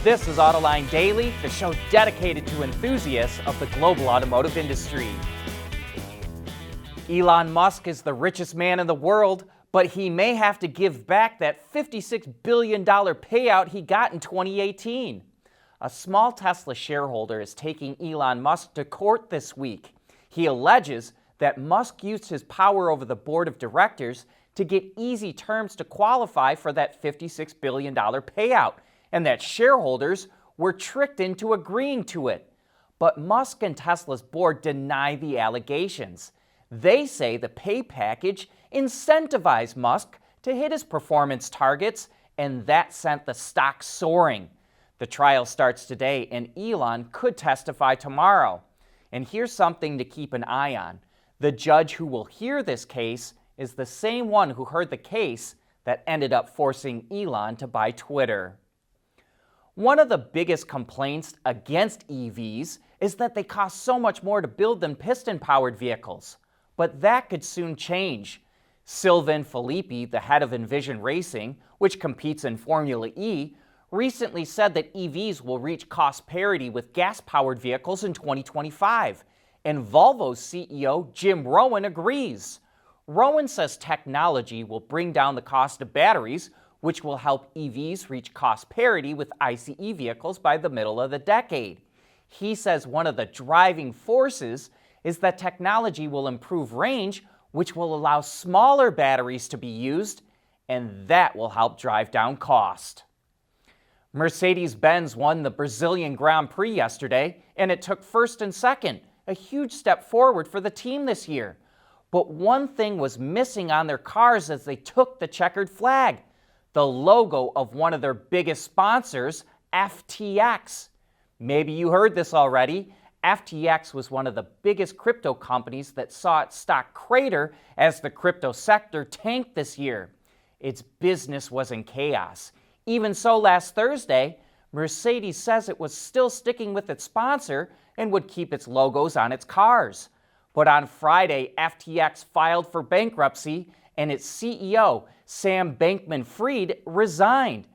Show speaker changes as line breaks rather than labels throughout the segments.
This is Autoline Daily, the show dedicated to enthusiasts of the global automotive industry. Elon Musk is the richest man in the world, but he may have to give back that $56 billion payout he got in 2018. A small Tesla shareholder is taking Elon Musk to court this week. He alleges that Musk used his power over the board of directors to get easy terms to qualify for that $56 billion payout, and that shareholders were tricked into agreeing to it. But Musk and Tesla's board deny the allegations. They say the pay package incentivized Musk to hit his performance targets, and that sent the stock soaring. The trial starts today, and Elon could testify tomorrow. And here's something to keep an eye on. The judge who will hear this case is the same one who heard the case that ended up forcing Elon to buy Twitter. One of the biggest complaints against EVs is that they cost so much more to build than piston-powered vehicles. But that could soon change. Sylvain Philippe, the head of Envision Racing, which competes in Formula E, recently said that EVs will reach cost parity with gas-powered vehicles in 2025. And Volvo's CEO, Jim Rowan, agrees. Rowan says technology will bring down the cost of batteries, which will help EVs reach cost parity with ICE vehicles by the middle of the decade. He says one of the driving forces is that technology will improve range, which will allow smaller batteries to be used, and that will help drive down cost. Mercedes-Benz won the Brazilian Grand Prix yesterday, and it took first and second, a huge step forward for the team this year. But one thing was missing on their cars as they took the checkered flag: the logo of one of their biggest sponsors, FTX. Maybe you heard this already. FTX was one of the biggest crypto companies that saw its stock crater as the crypto sector tanked this year. Its business was in chaos. Even so, last Thursday, Mercedes says it was still sticking with its sponsor and would keep its logos on its cars. But on Friday, FTX filed for bankruptcy and its CEO, Sam Bankman-Fried, resigned.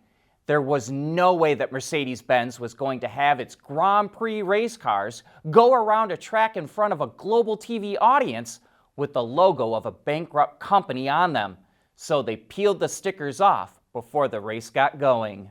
There was no way that Mercedes-Benz was going to have its Grand Prix race cars go around a track in front of a global TV audience with the logo of a bankrupt company on them. So they peeled the stickers off before the race got going.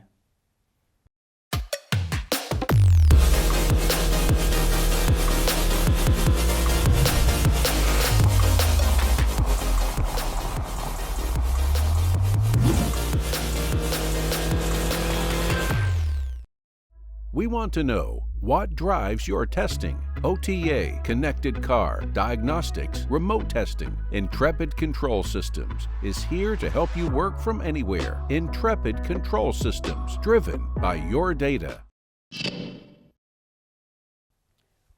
We want to know what drives your testing. OTA, connected car, diagnostics, remote testing. Intrepid Control Systems is here to help you work from anywhere. Intrepid Control Systems, driven by your data.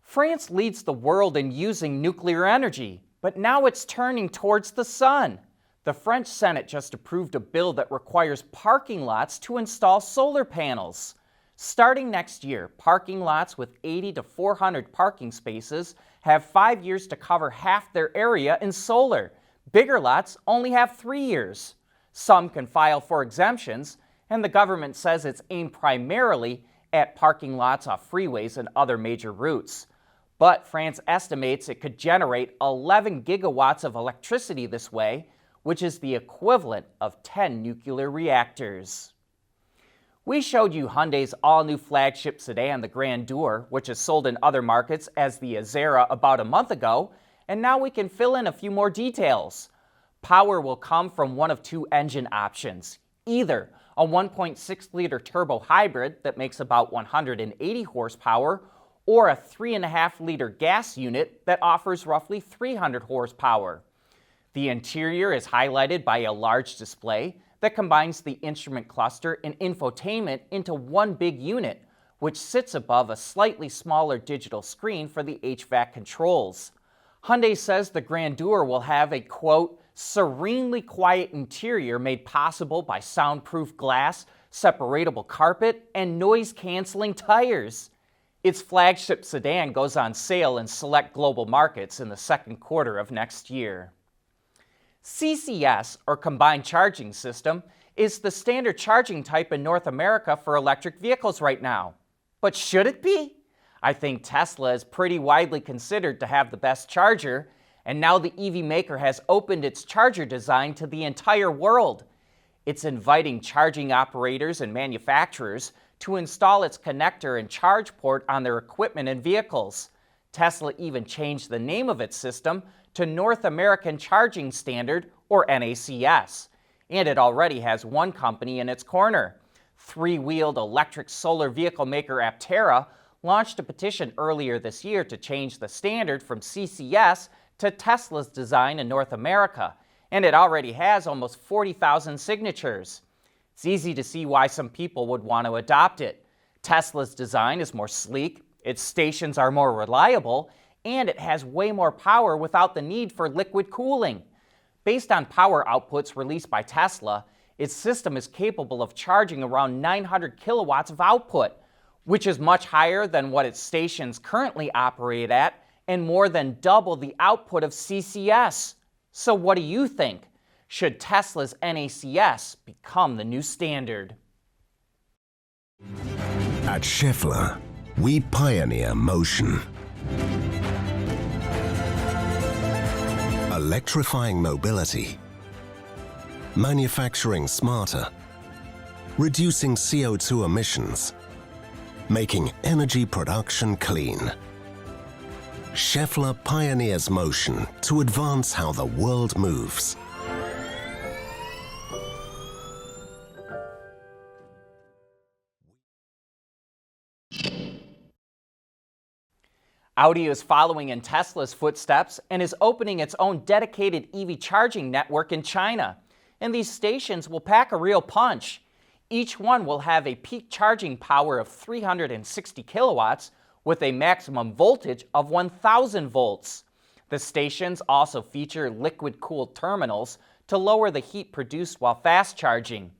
France leads the world in using nuclear energy, but now it's turning towards the sun. The French Senate just approved a bill that requires parking lots to install solar panels. Starting next year, parking lots with 80 to 400 parking spaces have 5 years to cover half their area in solar. Bigger lots only have 3 years. Some can file for exemptions, and the government says it's aimed primarily at parking lots off freeways and other major routes. But France estimates it could generate 11 gigawatts of electricity this way, which is the equivalent of 10 nuclear reactors. We showed you Hyundai's all-new flagship sedan, the Grandeur, which is sold in other markets as the Azera about a month ago, and now we can fill in a few more details. Power will come from one of two engine options: either a 1.6-liter turbo hybrid that makes about 180 horsepower, or a 3.5-liter gas unit that offers roughly 300 horsepower. The interior is highlighted by a large display that combines the instrument cluster and infotainment into one big unit, which sits above a slightly smaller digital screen for the HVAC controls. Hyundai says the Grandeur will have a, quote, serenely quiet interior made possible by soundproof glass, separatable carpet, and noise-canceling tires. Its flagship sedan goes on sale in select global markets in the second quarter of next year. CCS, or Combined Charging System, is the standard charging type in North America for electric vehicles right now. But should it be? I think Tesla is pretty widely considered to have the best charger, and now the EV maker has opened its charger design to the entire world. It's inviting charging operators and manufacturers to install its connector and charge port on their equipment and vehicles. Tesla even changed the name of its system to North American Charging Standard, or NACS. And it already has one company in its corner. Three-wheeled electric solar vehicle maker Aptera launched a petition earlier this year to change the standard from CCS to Tesla's design in North America, and it already has almost 40,000 signatures. It's easy to see why some people would want to adopt it. Tesla's design is more sleek, its stations are more reliable, and it has way more power without the need for liquid cooling. Based on power outputs released by Tesla, its system is capable of charging around 900 kilowatts of output, which is much higher than what its stations currently operate at and more than double the output of CCS. So what do you think? Should Tesla's NACS become the new standard?
At Schaeffler, we pioneer motion. Electrifying mobility, manufacturing smarter, reducing CO2 emissions, making energy production clean. Schaeffler pioneers motion to advance how the world moves.
Audi is following in Tesla's footsteps and is opening its own dedicated EV charging network in China. And these stations will pack a real punch. Each one will have a peak charging power of 360 kilowatts with a maximum voltage of 1,000 volts. The stations also feature liquid-cooled terminals to lower the heat produced while fast charging.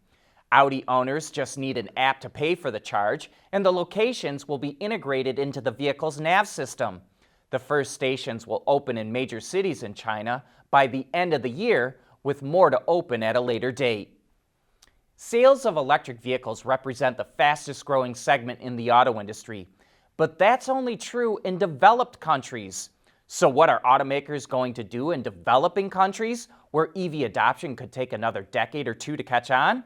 Audi owners just need an app to pay for the charge, and the locations will be integrated into the vehicle's nav system. The first stations will open in major cities in China by the end of the year, with more to open at a later date. Sales of electric vehicles represent the fastest growing segment in the auto industry, but that's only true in developed countries. So what are automakers going to do in developing countries where EV adoption could take another decade or two to catch on?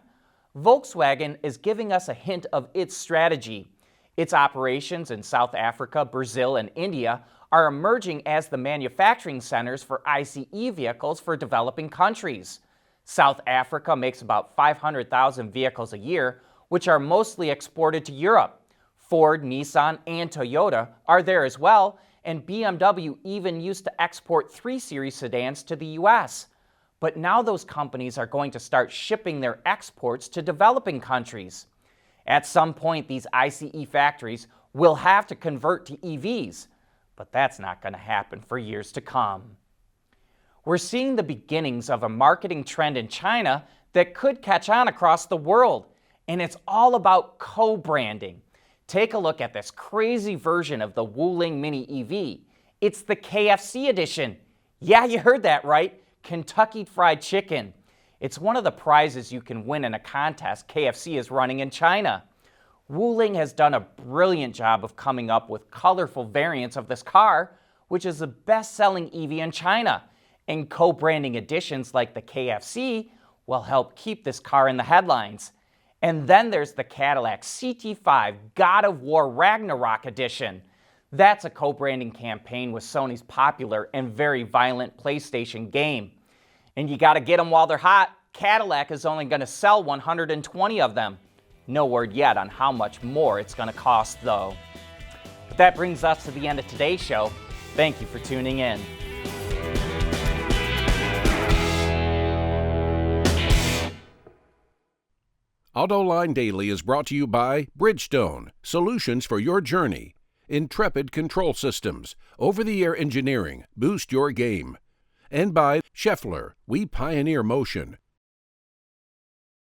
Volkswagen is giving us a hint of its strategy. Its operations in South Africa, Brazil, and India are emerging as the manufacturing centers for ICE vehicles for developing countries. South Africa makes about 500,000 vehicles a year, which are mostly exported to Europe. Ford, Nissan, and Toyota are there as well, and BMW even used to export 3 Series sedans to the US. But now those companies are going to start shipping their exports to developing countries. At some point, these ICE factories will have to convert to EVs, but that's not going to happen for years to come. We're seeing the beginnings of a marketing trend in China that could catch on across the world, and it's all about co-branding. Take a look at this crazy version of the Wuling Mini EV. It's the KFC edition. Yeah, you heard that right. Kentucky Fried Chicken. It's one of the prizes you can win in a contest KFC is running in China. Wuling has done a brilliant job of coming up with colorful variants of this car, which is the best-selling EV in China. And co-branding additions like the KFC will help keep this car in the headlines. And then there's the Cadillac CT5 God of War Ragnarok edition. That's a co-branding campaign with Sony's popular and very violent PlayStation game. And you gotta get them while they're hot. Cadillac is only gonna sell 120 of them. No word yet on how much more it's gonna cost though. But that brings us to the end of today's show. Thank you for tuning in.
Autoline Daily is brought to you by Bridgestone, solutions for your journey. Intrepid Control Systems, over-the-air engineering, boost your game. And by Schaeffler, we pioneer motion.